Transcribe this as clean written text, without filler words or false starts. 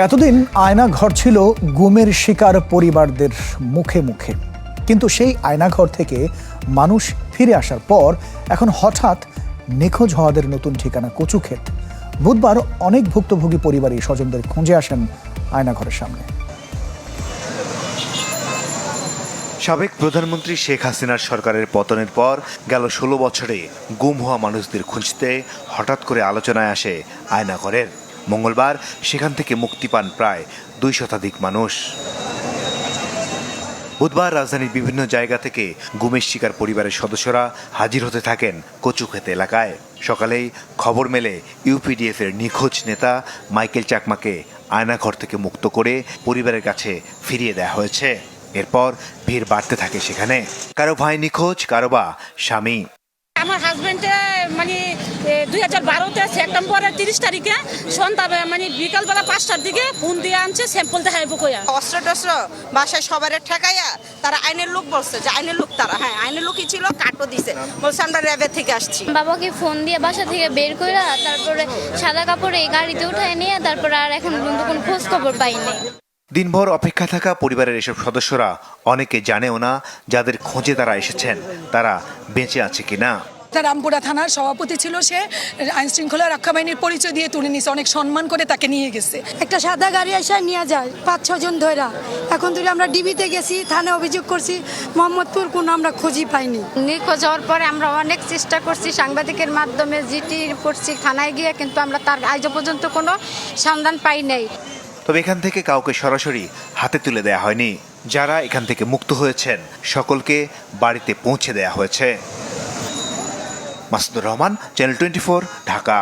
এতদিন আয়নাঘর ছিল গুমের শিকার পরিবারদের মুখে মুখে, কিন্তু সেই আয়নাঘর থেকে মানুষ ফিরে আসার পর এখন হঠাৎ নিখোঁজ হওয়াদের নতুন ঠিকানা কচুক্ষেত। বুধবার অনেক ভুক্তভোগী পরিবারই স্বজনদের খুঁজে আসেন আয়নাঘরের সামনে। সাবেক প্রধানমন্ত্রী শেখ হাসিনার সরকারের পতনের পর গেল ১৬ বছরে গুম হওয়া মানুষদের খুঁজতে হঠাৎ করে আলোচনায় আসে আয়নাঘরের। মঙ্গলবার সেখান থেকে মুক্তি পান প্রায় ২ শতাধিক মানুষ। বুধবার রাজধানীর বিভিন্ন জায়গা থেকে গুমের শিকার পরিবারের সদস্যরা হাজির হতে থাকেন কচুক্ষেত এলাকায়। সকালেই খবর মেলে ইউপিডিএফ এর নিখোঁজ নেতা মাইকেল চাকমাকে আয়নাঘর থেকে মুক্ত করে পরিবারের কাছে ফিরিয়ে দেওয়া হয়েছে। এরপর ভিড় বাড়তে থাকে সেখানে। কারো ভাই নিখোঁজ, কারো বা স্বামী। আমার হাজবেন্ডে 2012 সেপ্টেম্বরের 30 তারিখে সন্ধ্যা বিকালবেলা 5টার দিকে ফোন দিয়ে আনছে স্যাম্পল দেখাইব কইয়া। অস্ত্র টস্ত্র বাসায় সবার ঠেকাইয়া তারা আইনের লোক বলছে যে আইনের লোক তারা, হ্যাঁ আইনের লোকই ছিল, কাটও দিছে, বলছে আমরা র্যাবের থেকে আসছি। বাবাকে ফোন দিয়ে বাসা থেকে বের করে তারপরে সাদা কাপড়ে গাড়িতে উঠায় নিয়ে তারপরে আর এখন পর্যন্ত কোনো খোঁজ খবর পাইনি। দিনভর অপেক্ষা থাকা পরিবারের এসব সদস্যরা অনেকে জানেও না যাদের খোঁজে তারা এসেছেন তারা বেঁচে আছে কিনা। রামপুরা থানার সভাপতি ছিল, সে আইন শৃঙ্খলা রক্ষা বাহিনীর পরিচয় দিয়ে তুলে নিয়েছে, অনেক সম্মান করে তাকে নিয়ে গেছে। একটা সাদা গাড়ি এসে নিয়ে যায় ৫-৬ জন ধরা। এখন ধরে আমরা ডিবিতে গেছি, থানায় অভিযোগ করছি, মোহাম্মদপুর কোনো আমরা খুঁজি পাইনি। নিখোঁজ হওয়ার পরে আমরা অনেক চেষ্টা করছি, সাংবাদিকের মাধ্যমে জিটি করছি, থানায় গিয়ে, কিন্তু আমরা তার আজ পর্যন্ত কোনো সন্ধান পাই নাই। তবে এখান থেকে কাউকে সরাসরি হাতে তুলে দেয়া হয়নি। যারা এখান থেকে মুক্ত হয়েছেন সকলকে বাড়িতে পৌঁছে দেয়া হয়েছে। মাসুদুর রহমান, চ্যানেল 24, ঢাকা।